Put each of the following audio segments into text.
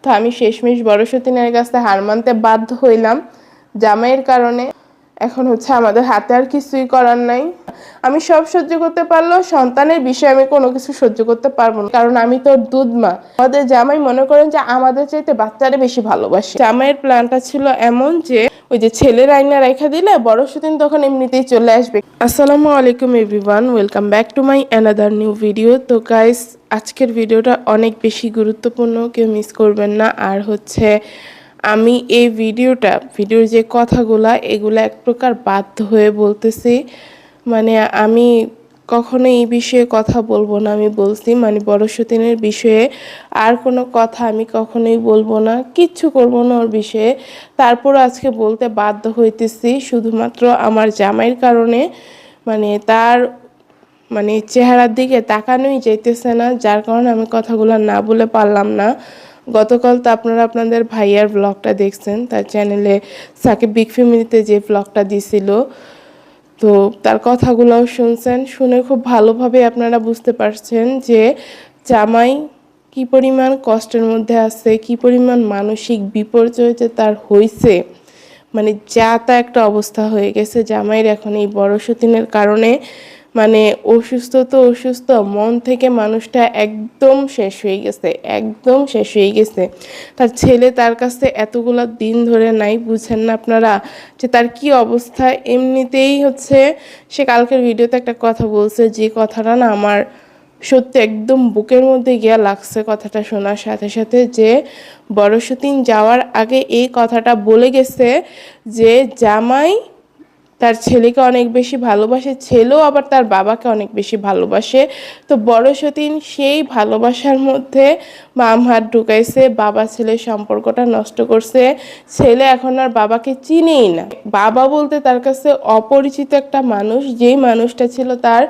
তো আমি শেষমেশ বড় সতীনের কাছে হার মানতে বাধ্য হইলাম জামাইয়ের কারণে। এখন হচ্ছে আমাদের হাতে আর কিছুই করার নাই। আমি সব সহ্য করতে পারলেও সন্তানের বিষয়ে আমি কোনো কিছু সহ্য করতে পারবো না, কারণ আমি তো দুধ মা। আমাদের জামাই মনে করেন যে আমাদের চাইতে বাচ্চারে বেশি ভালোবাসে। জামাইয়ের প্ল্যানটা ছিল এমন যে ওই যে ছেলের আইনা রেখা দিলে বড় সতীন তখন এমনিতেই চলে আসবে। আসসালামু আলাইকুম everyone, welcome back to my another new video. তো গাইস, আজকের ভিডিওটা অনেক বেশি গুরুত্বপূর্ণ, কেউ মিস করবেন না। আর হচ্ছে আমি এই ভিডিওর যে কথাগুলা এগুলা এক প্রকার বাধ্য হয়ে বলতেছি। মানে আমি কখনো এই বিষয়ে কথা বলবো না, আমি বলছি মানে বড় সতীনের বিষয়ে আর কোনো কথা আমি কখনোই বলবো না, কিচ্ছু করবো না ওর বিষয়ে। তারপর আজকে বলতে বাধ্য হইতেছি শুধুমাত্র আমার জামাইয়ের কারণে। মানে তার মানে চেহারার দিকে তাকানোই যাইতেছে না, যার কারণে আমি কথাগুলো না বলে পারলাম না। গতকাল তো আপনারা আপনাদের ভাইয়ার ব্লগটা দেখছেন, তার চ্যানেলে সাকিব বিগ ফ্যামিলিতে যে ব্লগটা দিছিল, তো তার কথাগুলোও শুনছেন। শুনে খুব ভালোভাবে আপনারা বুঝতে পারছেন যে জামাই কি পরিমাণ কষ্টের মধ্যে আছে, কি পরিমাণ মানসিক বিপর্যয় যে তার হয়েছে। মানে যা তা একটা অবস্থা হয়ে গেছে জামাইয়ের এখন এই বড় সতীনের কারণে। মানে অসুস্থ তো অসুস্থ, মন থেকে মানুষটা একদম শেষ হয়ে গেছে, একদম শেষ হয়ে গেছে। তার ছেলে তার কাছে এতগুলো দিন ধরে নাই, বুঝেন না আপনারা যে তার কি অবস্থা। এমনিতেই হচ্ছে সে কালকের ভিডিওতে একটা কথা বলছে, যে কথাটা না আমার সত্যি একদম বুকের মধ্যে গিয়া লাগছে কথাটা শোনার সাথে সাথে, যে বড় সতীন যাওয়ার আগে এই কথাটা বলে গেছে যে জামাই তার ছেলেকে অনেক বেশি ভালোবাসে, ছেলেও আবার তার বাবাকে অনেক বেশি ভালোবাসে। তো বড় সতীন সেই ভালোবাসার মধ্যে বাম হাত ঢুকাইছে, বাবা ছেলের সম্পর্কটা নষ্ট করছে। ছেলে এখন আর বাবাকে চিনেই না, বাবা বলতে তার কাছে অপরিচিত একটা মানুষ। যেই মানুষটা ছিল তার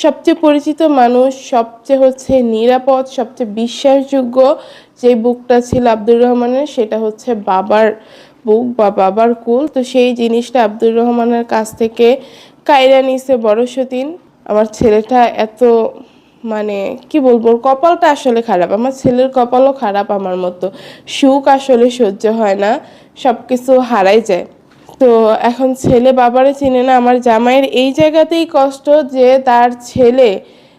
সবচেয়ে পরিচিত মানুষ, সবচেয়ে হচ্ছে নিরাপদ, সবচেয়ে বিশ্বাসযোগ্য যে বুকটা ছিল আব্দুর রহমানের, সেটা হচ্ছে বাবার বুক বা বাবার কুল। তো সেই জিনিসটা আব্দুর রহমানের কাছ থেকে কাইরা নিছে বড় সতীন। আমার ছেলেটা এত মানে কি বলবো, কপালটা আসলে খারাপ, আমার ছেলের কপালও খারাপ আমার মতো। সুখ আসলে সহ্য হয় না, সব কিছু হারাই যায়। তো এখন ছেলে বাবারে চিনে না। আমার জামাইয়ের এই জায়গাতেই কষ্ট যে তার ছেলে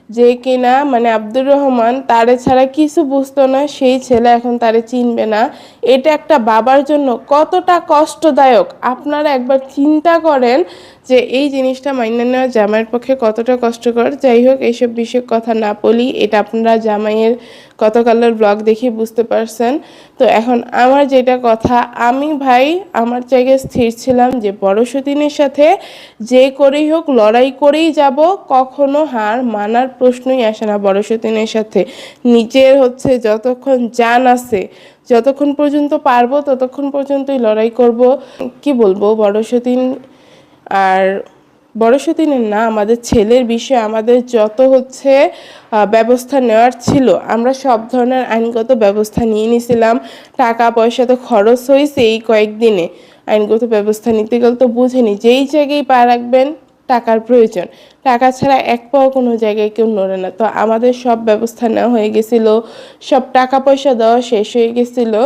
যে কিনা মানে আব্দুর রহমান তারে ছাড়া কিছু বুঝতো না, সেই ছেলে এখন তারে চিনবে না। এটা একটা বাবার জন্য কতটা কষ্টদায়ক আপনারা একবার চিন্তা করেন, যে এই জিনিসটা মাইনে নেওয়া জামাইয়ের পক্ষে কতটা কষ্টকর। যাই হোক, এইসব বিষয়ে কথা না বলি, এটা আপনারা জামাইয়ের গতকালের ব্লগ দেখে বুঝতে পারছেন। তো এখন আমার যেটা কথা, আমি ভাই আমার জায়গায় স্থির ছিলাম যে বড় সতীনের সাথে যে করেই হোক লড়াই করেই যাব, কখনো হার মানার প্রশ্নই আসে না বড় সতীনের সাথে। নিজের হচ্ছে যতক্ষণ জান আছে, যতক্ষণ পর্যন্ত পারবো ততক্ষণ পর্যন্তই লড়াই করব। কি বলবো, বড় সতীন আর বড় সতীনের না, আমাদের ছেলের বিষয়ে আমাদের যত হচ্ছে ব্যবস্থা নেওয়ার ছিল আমরা সব ধরনের আইনগত ব্যবস্থা নিয়ে নিয়েছিলাম। টাকা পয়সা তো খরচ হয়েছে এই কয়েকদিনে, আইনগত ব্যবস্থা নিতে গেলে তো বুঝেনি যেই জায়গায় পা রাখবেন টাকার প্রয়োজন, টাকা ছাড়া এক পাও কোনো জায়গায় কেউ নড়ে না। তো আমাদের সব ব্যবস্থা নেওয়া হয়ে গেছিলো, সব টাকা পয়সা দেওয়া শেষ হয়ে গেছিলো।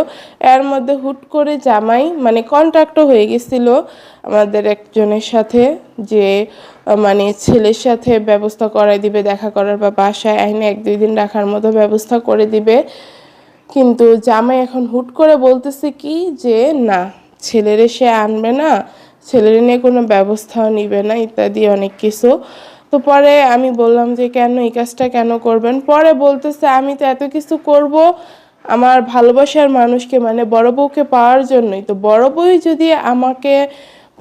এর মধ্যে হুট করে জামাই মানে কন্ট্রাক্টও হয়ে গেছিলো আমাদের একজনের সাথে, যে মানে ছেলের সাথে ব্যবস্থা করাই দিবে দেখা করার, বা বাসায় আইনে 1-2 দিন রাখার মতো ব্যবস্থা করে দিবে। কিন্তু জামাই এখন হুট করে বলতেছে কি যে না, ছেলেরে সে আনবে না, ছেলের নিয়ে কোনো ব্যবস্থাও নিবে না, ইত্যাদি অনেক কিছু। তো পরে আমি বললাম যে কেন এই কাজটা কেন করবেন। পরে বলতেছে আমি তো এত কিছু করব আমার ভালোবাসার মানুষকে মানে বড় বউকে পাওয়ার জন্যই। তো বড় বউই যদি আমাকে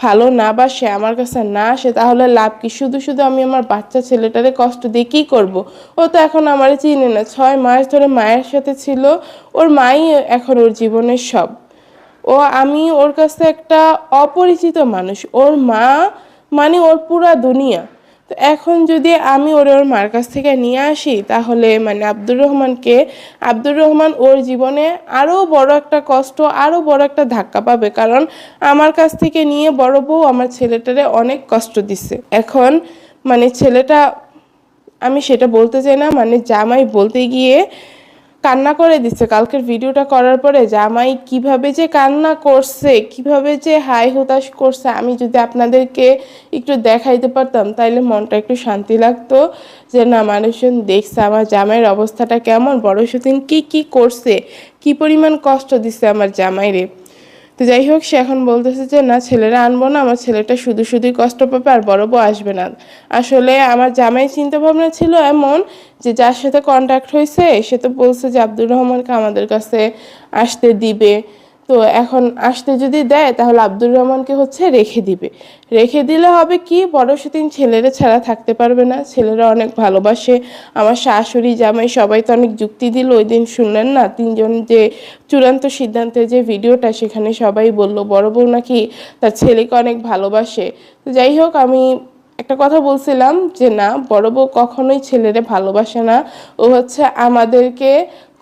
ভালো না বাসে, আমার কাছে না আসে, তাহলে লাভ কি? শুধু শুধু আমি আমার বাচ্চা ছেলেটারে কষ্ট দিয়ে কী করব? ও তো এখন আমার চিনে না, 6 মাস ধরে মায়ের সাথে ছিল, ওর মাই এখন ওর জীবনের সব। আমি ওর কাছে একটা অপরিচিত মানুষ, ওর মা মানে ওর পুরা দুনিয়া। তো এখন যদি আমি ওর মার কাছ থেকে নিয়ে আসি, তাহলে মানে আব্দুর রহমান ওর জীবনে আরও বড় একটা কষ্ট, আরও বড় একটা ধাক্কা পাবে, কারণ আমার কাছ থেকে নিয়ে বড় বউ আমার ছেলেটারে অনেক কষ্ট দিছে। এখন মানে ছেলেটা, আমি সেটা বলতে চাই না, মানে জামাই বলতে গিয়ে কান্না করে দিচ্ছে। কালকের ভিডিওটা করার পরে জামাই কিভাবে যে কান্না করছে, কিভাবে যে হাই হুতাশ করছে, আমি যদি আপনাদেরকে একটু দেখাইতে পারতাম তাইলে মনটা একটু শান্তি লাগতো, যে না মানুষজন দেখছে আমার জামাইয়ের অবস্থাটা কেমন, বড় সতীন কি কি করছে, কি পরিমাণ কষ্ট দিচ্ছে আমার জামাইরে। তো যাই হোক, সে এখন বলতেছে যে না ছেলেরা আনবো না, আমার ছেলেটা শুধু শুধুই কষ্ট পাবে আর বড় বউ আসবে না। আসলে আমার জামাই চিন্তা ভাবনা ছিল এমন যে যার সাথে কন্ট্যাক্ট হয়েছে সে তো বলছে যে আব্দুর রহমানকে আমাদের কাছে আসতে দিবে। তো এখন আসতে যদি দেয় তাহলে আব্দুর রহমানকে হচ্ছে রেখে দিবে। রেখে দিলে হবে কি, বড় সেদিন ছেলেরা ছাড়া থাকতে পারবে না, ছেলেরা অনেক ভালোবাসে। আমার শাশুড়ি জামাই সবাই তো অনেক যুক্তি দিল, ওই দিন শুনলেন না তিনজন যে চূড়ান্ত সিদ্ধান্তে যে ভিডিওটা, সেখানে সবাই বলল বড় বউ নাকি তার ছেলেকে অনেক ভালোবাসে। তো যাই হোক, আমি একটা কথা বলছিলাম যে না, বড় বউ কখনোই ছেলেরে ভালোবাসে না, ও হচ্ছে আমাদেরকে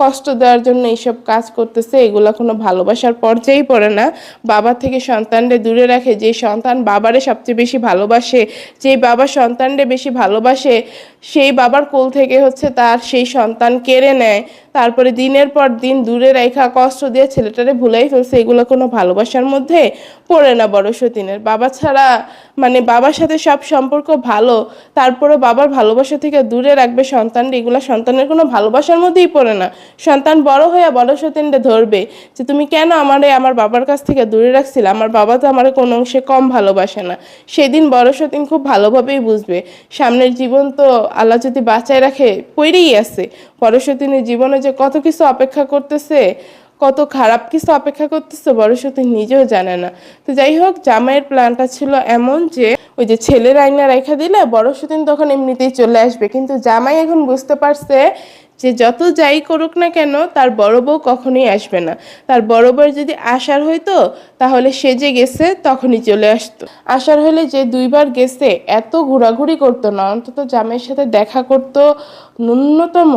কষ্ট দেওয়ার জন্য এইসব কাজ করতেছে, এগুলো কোনো ভালোবাসার পর্যায়েই পড়ে না। বাবা থেকে সন্তানরে দূরে রাখে, যে সন্তান বাবারে সবচেয়ে বেশি ভালোবাসে, যে বাবা সন্তানরে বেশি ভালোবাসে, সেই বাবার কোল থেকে হচ্ছে তার সেই সন্তান কেড়ে নেয়, তারপরে দিনের পর দিন দূরে রেখা কষ্ট দিয়ে ছেলেটারে ভুলাই ফেলছে, এগুলো কোনো ভালোবাসার মধ্যে পড়ে না বড় সতীনের। বাবা ছাড়া মানে বাবার সাথে সব সম্পর্ক ভালো, তারপরে বাবার ভালোবাসা থেকে দূরে রাখবে সন্তানরা, এগুলো সন্তানের কোনো ভালোবাসার মধ্যেই পড়ে না। সন্তান বড় হয়ে বড় সতীনরে ধরবে যে তুমি কেন আমারে আমার বাবার কাছ থেকে দূরে রাখছিলে, আমার বাবা তো আমার কোনো অংশে কম ভালোবাসে না। সেদিন বড় সতীন খুব ভালোভাবেই বুঝবে সামনের জীবন তো আল্লাহ যদি বাঁচায় রাখে পড়েই আছে, বড় সতীনের জীবনে যে কত কিছু অপেক্ষা করতেছে, কত খারাপ কিছু অপেক্ষা করতেছে বড় সতীন নিজেও জানে না। তো যাই হোক, জামাইয়ের প্ল্যানটা ছিল এমন যে ওই যে ছেলের আইনা রেখা দিলে বড় সতীন তখন এমনিতেই চলে আসবে, কিন্তু জামাই এখন বুঝতে পারছে যে যত যাই করুক না কেন তার বড় বউ কখনোই আসবে না। তার বড় বউ যদি আসার হইতো তাহলে সে যে গেছে তখনই চলে আসতো। আসার হলে যে দুইবার গেছে এত ঘোরাঘুরি করতো না, অন্তত জামাইয়ের সাথে দেখা করতো, ন্যূনতম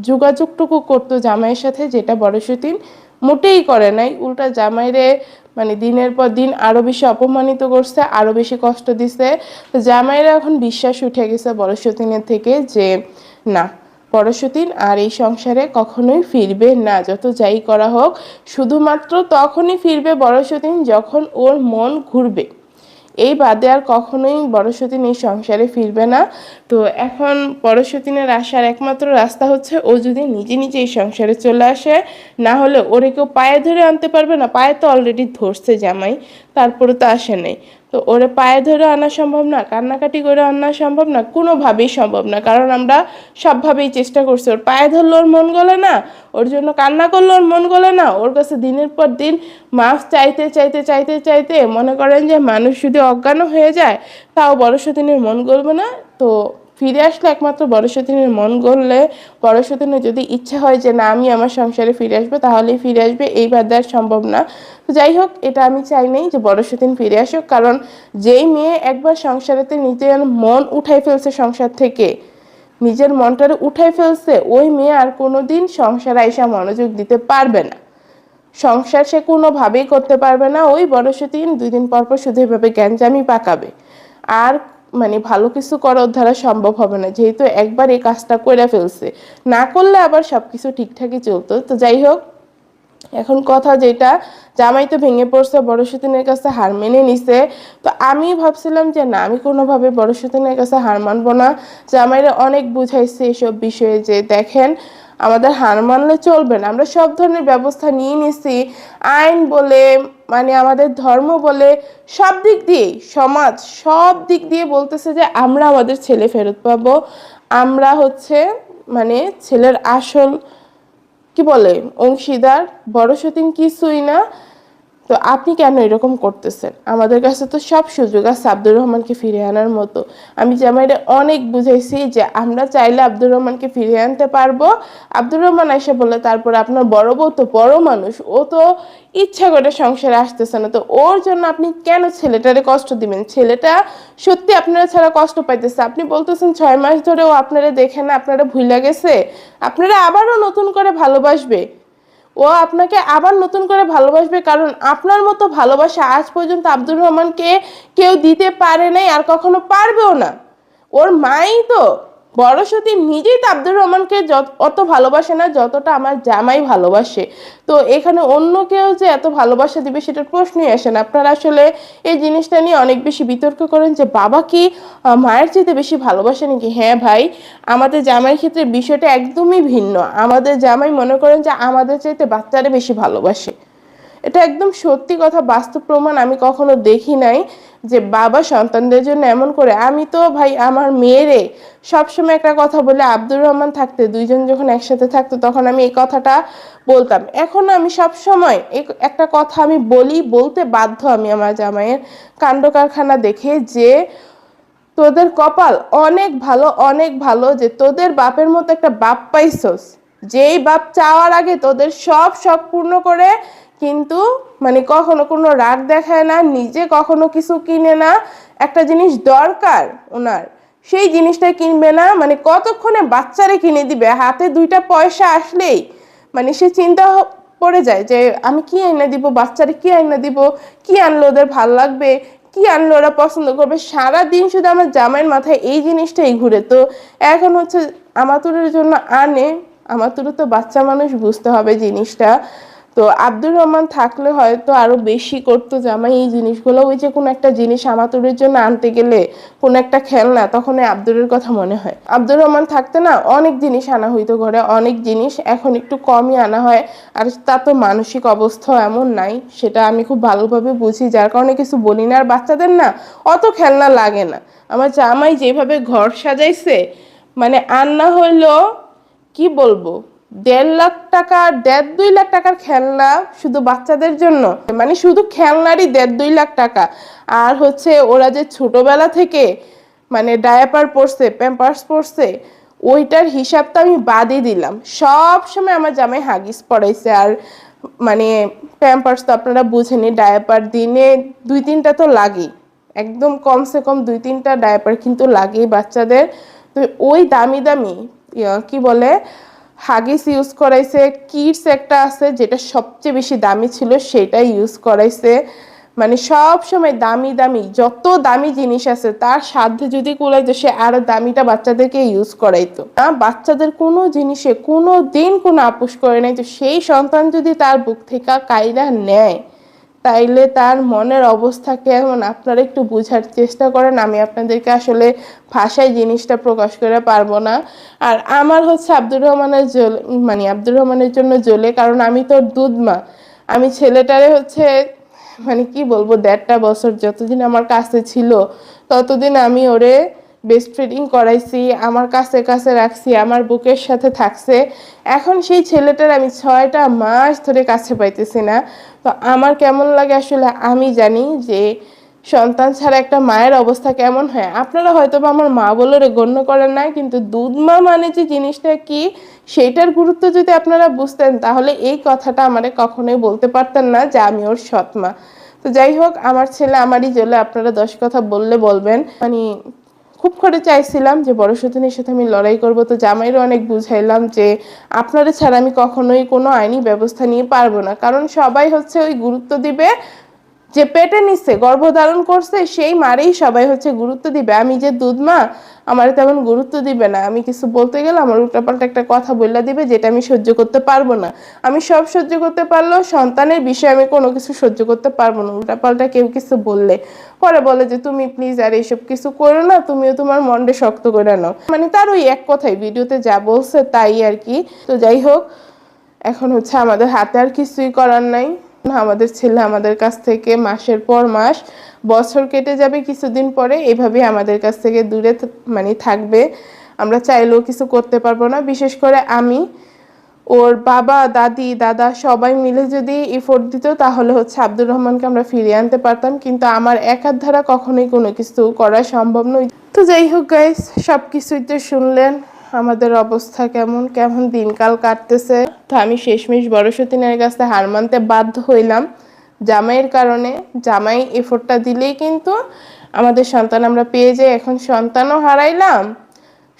যোগাযোগটুকু করতো জামাইয়ের সাথে, যেটা বড় সতীন মোটেই করে নাই। উল্টা জামাইরে মানে দিনের পর দিন আরো বেশি অপমানিত করছে, আরো বেশি কষ্ট দিছে। তো জামাইরা এখন বিশ্বাস উঠে গেছে বড় সতীনের থেকে যে না, বড় সতীন আর এই সংসারে কখনোই ফিরবে না, যত যাই করা হোক। শুধুমাত্র তখনই ফিরবে বড় সতীন যখন ওর মন ঘুরবে, এই বাদে আর কখনোই বড় সতীন এই সংসারে ফিরবে না। তো এখন বড় সতীনের আসার একমাত্র রাস্তা হচ্ছে ও যদি নিজে নিজে এই সংসারে চলে আসে, না হলে ওরে কেউ পায়ে ধরে আনতে পারবে না। পায়ে তো অলরেডি ধরছে জামাই, তারপরে তো আসে নাই। তো ওরে পায়ে ধরে আনা সম্ভব না, কান্নাকাটি করে আনা সম্ভব না, কোনোভাবেই সম্ভব না, কারণ আমরা সবভাবেই চেষ্টা করছি। ওর পায়ে ধরলে ওর মন গলে না, ওর জন্য কান্না করলে ওর মন গলে না, ওর কাছে দিনের পর দিন মাফ চাইতে চাইতে চাইতে চাইতে মনে করেন যে মানুষ যদি অজ্ঞানও হয়ে যায় তাও বড় সতীনের মন গলবে না। তো ফিরে আসলে একমাত্র বড় সতীনের মন গললে, বড় সতীনের যদি ইচ্ছা হয় যে না আমি আমার সংসারে ফিরে আসবে, তাহলেই ফিরে আসবে, এই বাদে আর সম্ভব না। তো যাই হোক, এটা আমি চাই নাই যে বড় সতীন ফিরে আসুক, কারণ যেই মেয়ে একবার সংসারেতে নিজের মন উঠাই ফেলছে, সংসার থেকে নিজের মনটারে উঠাই ফেলছে, ওই মেয়ে আর কোনোদিন সংসারে আইসা মনোযোগ দিতে পারবে না। সংসার সে কোনোভাবেই করতে পারবে না। ওই বড় সতীন 2 দিন পর পর শুধু এভাবে গ্যাঞ্জামি পাকাবে, আর মানে ভালো কিছু করা ওর দ্বারা সম্ভব হবে না, যেহেতু একবার এই কাজটা করে ফেলছে। না করলে আবার সবকিছু ঠিকঠাকই চলতো। তো যাই হোক, এখন কথা যেটা, জামাই তো ভেঙে পড়ছে, বড় সতীনের কাছে হার মেনে নিছে। তো আমি ভাবছিলাম যে না, আমি কোনোভাবে বড় সতীনের কাছে হার মানবো না। জামাইরে অনেক বুঝাইছে এসব বিষয়ে যে দেখেন আমাদের হার মানলে চলবে না, আমরা সব ধরনের ব্যবস্থা নিয়ে নিছি, আইন বলে মানে আমাদের ধর্ম বলে সব দিক দিয়ে, সমাজ সব দিক দিয়ে বলতেছে যে আমরা আমাদের ছেলে ফেরত পাবো, আমরা হচ্ছে মানে ছেলের আসল কি বলে অংশীদার, বড় সতীন কিছুই না। তো আপনি কেন এরকম করতেছেন? আমাদের কাছে তো সব সুযোগ আছে আব্দুর রহমানকে ফিরিয়ে আনার মতো। আমি জামাইরে অনেক বুঝাইছি যে আমরা চাইলে আব্দুর রহমানকে ফিরিয়ে আনতে পারবো। আব্দুর রহমান এসে বলে তারপর আপনার বড় বউ তো বড় মানুষ, ও তো ইচ্ছা করে সংসারে আসতেছে না, তো ওর জন্য আপনি কেন ছেলেটারে কষ্ট দিবেন? ছেলেটা সত্যি আপনারা ছাড়া কষ্ট পাইতেছে, আপনি বলতেছেন 6 মাস ধরে ও আপনারা দেখে না, আপনারা ভুইলা গেছে, আপনারা আবারও নতুন করে ভালোবাসবে, ও আপনাকে আবার নতুন করে ভালোবাসবে, কারণ আপনার মতো ভালোবাসা আজ পর্যন্ত আব্দুর রহমানকে কেউ দিতে পারে নাই আর কখনো পারবেও না। ওর মাই তো বড় সতী নিজেই তো আব্দুর রহমানকে অত ভালোবাসে না যতটা আমার জামাই ভালোবাসে। তো এখানে অন্য কেউ যে এত ভালোবাসা দিবে সেটার প্রশ্নই আসে না। আপনারা আসলে এই জিনিসটা নিয়ে অনেক বেশি বিতর্ক করেন যে বাবা কি মায়ের চাইতে বেশি ভালোবাসে নাকি। হ্যাঁ ভাই, আমাদের জামাইয়ের ক্ষেত্রে বিষয়টা একদমই ভিন্ন। আমাদের জামাই মনে করেন যে আমাদের চাইতে বাচ্চারা বেশি ভালোবাসে। এটা একদম সত্যি কথা, বাস্তব প্রমাণ। আমি কখনো দেখি নাই যে বাবা সন্তানদের জন্য এমন করে। আমি তো ভাই আমার মেয়েরে সবসময় একটা কথা বলে, আব্দুর রহমান থাকতে দুইজন যখন একসাথে থাকতো তখন আমি এই কথাটা বলতাম। এখন আমি সব সময় একটা কথা আমি বলতে বাধ্য আমি আমার জামাইয়ের কাণ্ড কারখানা দেখে, যে তোদের কপাল অনেক ভালো, অনেক ভালো যে তোদের বাপের মতো একটা বাপ পাইছস, যেই বাপ চাওয়ার আগে তোদের সব শখ পূর্ণ করে, কিন্তু মানে কখনো কোনো রাগ দেখায় না, নিজে কখনো কিছু কিনে না। একটা জিনিস দরকার ওনার, সেই জিনিসটা কিনবে না। মানে কতক্ষণে বাচ্চারে কিনে দিবে, হাতে দুইটা পয়সা আসলেই মানে সে চিন্তা পড়ে যায় যে আমি কি আইনা দিব, বাচ্চারে কি আইনা দিব, কি আনলে ওদের ভাল লাগবে, কি আনলে ওরা পছন্দ করবে। সারাদিন শুধু আমার জামাইয়ের মাথায় এই জিনিসটাই ঘুরে। তো এখন হচ্ছে আমাতুরের জন্য আনে, আমাতুরও তো বাচ্চা মানুষ, বুঝতে হবে জিনিসটা। তো আব্দুর রহমান থাকলে হয়তো আরো বেশি করতো জামাই এই জিনিসগুলো। ওই যে কোনো একটা জিনিস আমাতুরের জন্য আনতে গেলে, কোন একটা খেলনা, তখন আব্দুরের কথা মনে হয়। আব্দুর রহমান থাকতে না অনেক জিনিস আনা হইতো ঘরে, অনেক জিনিস। এখন একটু কমই আনা হয়। আর তা তো মানসিক অবস্থা এমন নাই, সেটা আমি খুব ভালোভাবে বুঝি, যার কারণে কিছু বলি না। আর বাচ্চাদের না অত খেলনা লাগে না। আমার জামাই যেভাবে ঘর সাজাইছে, মানে আন্না হইলো কি বলবো, 1.5 লাখ টাকা, 1.5-2 লাখ টাকার খেলনা শুধু বাচ্চাদের জন্য। মানে শুধু খেলনারই 1.5-2 লাখ টাকা। আর হচ্ছে ওরা যে ছোটবেলা থেকে মানে ডায়াপার পরছে, প্যাম্পার্স পরছে, ওইটার হিসাবটা আমি বাদই দিলাম। সব সময় আমার জামাই হাগিস পড়াইছে। আর মানে প্যাম্পার্স তো আপনারা বুঝেনি, ডায়াপার দিনে 2-3টা তো লাগেই, একদম কমসে কম 2-3টা ডায়াপার কিন্তু লাগেই বাচ্চাদের। তো ওই দামি দামি কি বলে হাগিস ইউজ করাইছে। কিডস একটা আছে যেটা সবচেয়ে বেশি দামি ছিল, সেটাই ইউজ করাইছে। মানে সব সময় দামি দামি যত দামি জিনিস আছে তার সাধ্যে যদি কুলাইতো, সে আরো দামিটা বাচ্চাদেরকে ইউজ করাইতো না। বাচ্চাদের কোনো জিনিসে কোনো দিন কোনো আপোষ করে নাই। তো সেই সন্তান যদি তার বুক থেকে কাইরা নেয়, তাইলে তার মনের অবস্থা কেমন আপনারা একটু বোঝার চেষ্টা করেন। আমি আপনাদেরকে আসলে ভাষায় জিনিসটা প্রকাশ করে পারবো না। আর আমার হচ্ছে আব্দুর রহমানের মানে আব্দুর রহমানের জন্য জ্বলে, কারণ আমি তোর দুধ মা। আমি ছেলেটারে হচ্ছে মানে কি বলবো, 1.5টা বছর যতদিন আমার কাছে ছিল ততদিন আমি ওরে বেস্ট ফিডিং করাইছি, আমার কাছে কাছে রাখছি, আমার বুকের সাথে থাকছে। এখন সেই ছেলেটার আমি 6টা মাস ধরে কাছে পাইতেছি না। তো আমার কেমন লাগে আসলে আমি জানি যে সন্তান ছাড়া একটা মায়ের অবস্থা কেমন হয়। আপনারা হয়তো বা আমার মা বলে গণ্য করেন না, কিন্তু দুধ মা মানে যে জিনিসটা কি, সেইটার গুরুত্ব যদি আপনারা বুঝতেন তাহলে এই কথাটা আমারে কখনোই বলতে পারতেন না যে আমি ওর সৎ মা। তো যাই হোক, আমার ছেলে আমারই জ্বলে, আপনারা 10 কথা বললে বলবেন। মানে খুব করে চাইছিলাম যে বড় সতীনের সাথে আমি লড়াই করব। তো জামাইরও অনেক বুঝাইলাম যে আপনারা ছাড়া আমি কখনোই কোনো আইনি ব্যবস্থা নিয়ে পারবো না। কারণ সবাই হচ্ছে ওই গুরুত্ব দিবে যে পেটে নিচ্ছে, গর্ভধারণ করছে, সেই মারেই সবাই হচ্ছে গুরুত্ব দিবে। আমি যে দুধ মা, আমার তেমন গুরুত্ব দিবে না। আমি কিছু বলতে গেলে আমার উল্টাপাল্টা একটা কথা বললা দিবে, যেটা আমি সহ্য করতে পারবো না। আমি সব সহ্য করতে পারলেও সন্তানের বিষয়ে আমি কোনো কিছু সহ্য করতে পারবো না। উল্টাপাল্টা কেউ কিছু বললে পরে বলে যে তুমি প্লিজ আর এইসব কিছু করো না, তুমিও তোমার মনটা শক্ত করে নাও। মানে তার ওই এক কথাই ভিডিওতে যা বলছে তাই আর কি। তো যাই হোক, এখন হচ্ছে আমাদের হাতে আর কিছুই করার নাই। আমাদের ছেলে আমাদের কাছ থেকে মাসের পর মাস, বছর কেটে যাবে কিছুদিন পরে, এভাবে আমাদের কাছ থেকে দূরে মানে থাকবে। আমরা চাইলেও কিছু করতে পারবো না। বিশেষ করে আমি, ওর বাবা, দাদি, দাদা সবাই মিলে যদি এফোর্ট দিত তাহলে হচ্ছে আব্দুর রহমানকে আমরা ফিরিয়ে আনতে পারতাম, কিন্তু আমার একার দ্বারা কখনোই কোনো কিছু করা সম্ভব নয়। তো যাই হোক গাইস, সব কিছুই তো শুনলেন আমাদের অবস্থা কেমন কেমন দিনকাল কাটতেছে। তো আমি শেষমেশ বড় সতীনের কাছে হার মানতে বাধ্য হইলাম জামাইয়ের কারণে। জামাই এফোর্টটা দিলেই কিন্তু আমাদের সন্তান আমরা পেয়ে যাই। এখন সন্তানও হারাইলাম,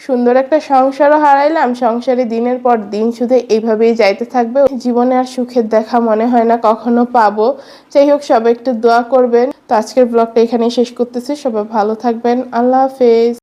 সুন্দর একটা সংসারও হারাইলাম। সংসারে দিনের পর দিন শুধু এইভাবেই যাইতে থাকবে। জীবনে আর সুখের দেখা মনে হয় না কখনো পাবো। যাই হোক, সবাই একটু দোয়া করবেন। তো আজকের ব্লগটা এখানেই শেষ করতেছি। সবাই ভালো থাকবেন। আল্লাহ হাফেজ।